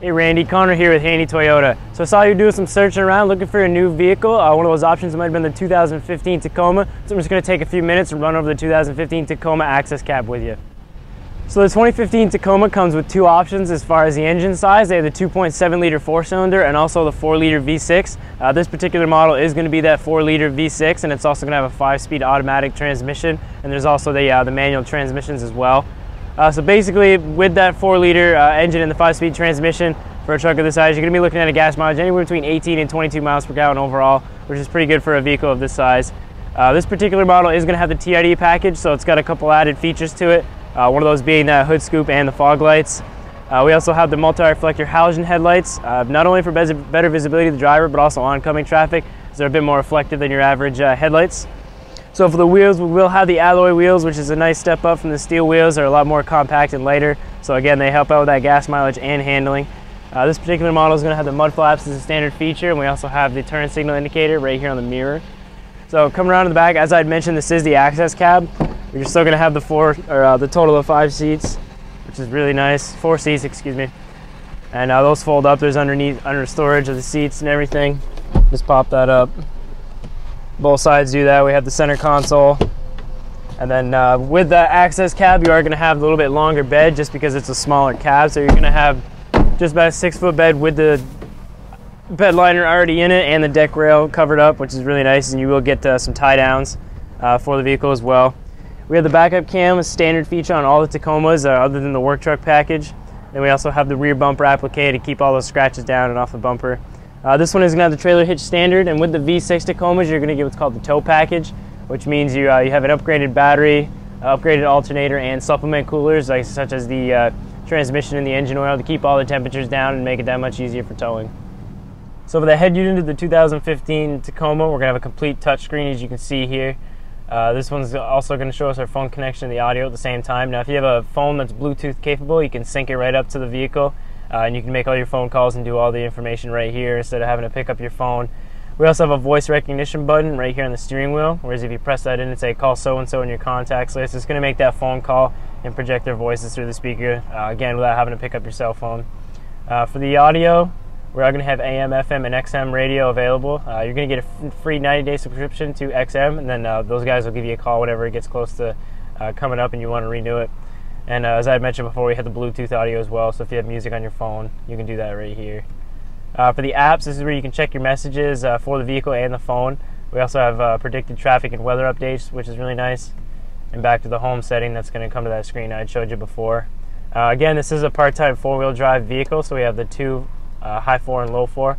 Hey Randy, Connor here with Handy Toyota. So I saw you doing some searching around looking for a new vehicle. One of those options might have been the 2015 Tacoma. So I'm just going to take a few minutes and run over the 2015 Tacoma access cab with you. So the 2015 Tacoma comes with two options as far as the engine size. They have the 2.7 liter 4-cylinder and also the 4 liter V6. This particular model is going to be that 4 liter V6, and it's also going to have a 5-speed automatic transmission, and there's also the manual transmissions as well. So basically, with that 4 liter engine and the 5-speed transmission for a truck of this size, you're going to be looking at a gas mileage anywhere between 18 and 22 miles per gallon overall, which is pretty good for a vehicle of this size. This particular model is going to have the TRD package, so it's got a couple added features to it. One of those being that hood scoop and the fog lights. We also have the multi-reflector halogen headlights, not only for better visibility of the driver, but also oncoming traffic, so they're a bit more reflective than your average headlights. So for the wheels, we will have the alloy wheels, which is a nice step up from the steel wheels. They're a lot more compact and lighter. So again, they help out with that gas mileage and handling. This particular model is going to have the mud flaps as a standard feature, and we also have the turn signal indicator right here on the mirror. So coming around to the back, as I'd mentioned, this is the access cab. You're still going to have the the total of 5 seats, which is really nice. 4 seats, excuse me. And those fold up. There's under storage of the seats and everything. Just pop that up. Both sides do that. We have the center console, and then with the access cab, you are going to have a little bit longer bed just because it's a smaller cab. So you're going to have just about a 6-foot bed with the bed liner already in it and the deck rail covered up, which is really nice. And you will get some tie downs for the vehicle as well. We have the backup cam, a standard feature on all the Tacomas other than the work truck package. Then we also have the rear bumper applique to keep all those scratches down and off the bumper. This one is going to have the trailer hitch standard, and with the V6 Tacomas, you're going to get what's called the tow package, which means you have an upgraded battery, upgraded alternator, and supplement coolers, such as the transmission and the engine oil, to keep all the temperatures down and make it that much easier for towing. So for the head unit of the 2015 Tacoma, we're going to have a complete touchscreen, as you can see here. This one's also going to show us our phone connection and the audio at the same time. Now, if you have a phone that's Bluetooth capable, you can sync it right up to the vehicle. And you can make all your phone calls and do all the information right here instead of having to pick up your phone. We also have a voice recognition button right here on the steering wheel, whereas if you press that in and say call so-and-so in your contacts list, it's going to make that phone call and project their voices through the speaker, again, without having to pick up your cell phone. For the audio, we're going to have AM, FM, and XM radio available. You're going to get a free 90-day subscription to XM, and then those guys will give you a call whenever it gets close to coming up and you want to renew it. And as I mentioned before, we have the Bluetooth audio as well, so if you have music on your phone, you can do that right here. For the apps, this is where you can check your messages for the vehicle and the phone. We also have predicted traffic and weather updates, which is really nice. And back to the home setting, that's going to come to that screen I showed you before. Again, this is a part-time 4-wheel drive vehicle, so we have the two high 4 and low 4.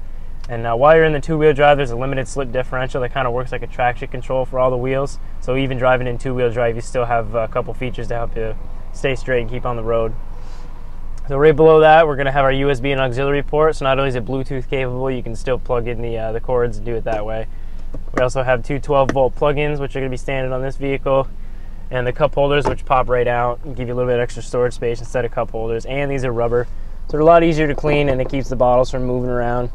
And while you're in the 2-wheel drive, there's a limited slip differential that kind of works like a traction control for all the wheels. So even driving in 2-wheel drive, you still have a couple features to help you stay straight and keep on the road. So right below that, we're going to have our USB and auxiliary port. So not only is it Bluetooth capable, you can still plug in the cords and do it that way. We also have two 12-volt plug-ins, which are going to be standard on this vehicle, and the cup holders, which pop right out and give you a little bit extra storage space instead of cup holders. And these are rubber, so they're a lot easier to clean, and it keeps the bottles from moving around.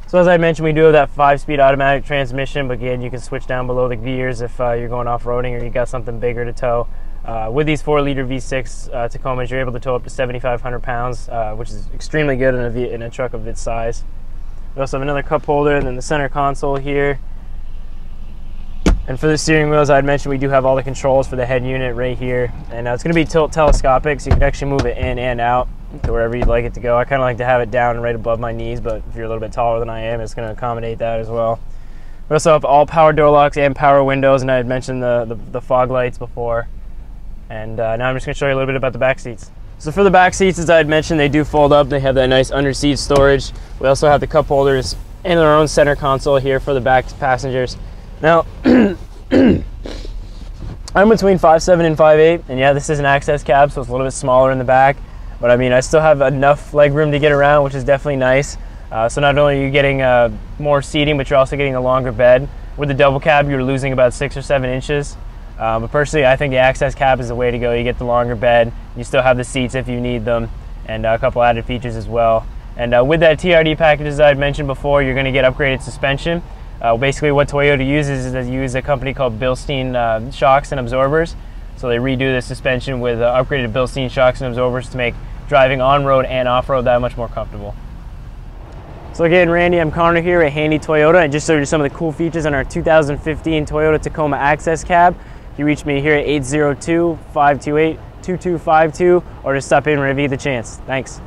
So as I mentioned, we do have that 5-speed automatic transmission, but again, you can switch down below the gears if you're going off-roading or you got something bigger to tow. With these 4-liter V6 Tacomas, you're able to tow up to 7,500 pounds, which is extremely good in a truck of its size. We also have another cup holder, and then the center console here. And for the steering wheel, as I mentioned, we do have all the controls for the head unit right here. And it's going to be tilt telescopic, so you can actually move it in and out to wherever you'd like it to go. I kind of like to have it down right above my knees, but if you're a little bit taller than I am, it's going to accommodate that as well. We also have all power door locks and power windows, and I had mentioned the fog lights before. And now I'm just going to show you a little bit about the back seats. So for the back seats, as I had mentioned, they do fold up. They have that nice under-seat storage. We also have the cup holders and our own center console here for the back passengers. Now, I'm between 5'7" and 5'8", and yeah, this is an access cab, so it's a little bit smaller in the back. But I mean, I still have enough leg room to get around, which is definitely nice. So not only are you getting more seating, but you're also getting a longer bed. With the double cab, you're losing about 6 or 7 inches. But personally, I think the access cab is the way to go. You get the longer bed, you still have the seats if you need them, and a couple added features as well. And with that TRD package, as I had mentioned before, you're going to get upgraded suspension. Basically, what Toyota uses is they use a company called Bilstein shocks and absorbers. So they redo the suspension with upgraded Bilstein shocks and absorbers to make driving on-road and off-road that much more comfortable. So again, Randy, I'm Connor here at Handy Toyota, and just showed you some of the cool features on our 2015 Toyota Tacoma Access Cab. You reach me here at 802-528-2252, or just stop in whenever you get the chance. Thanks.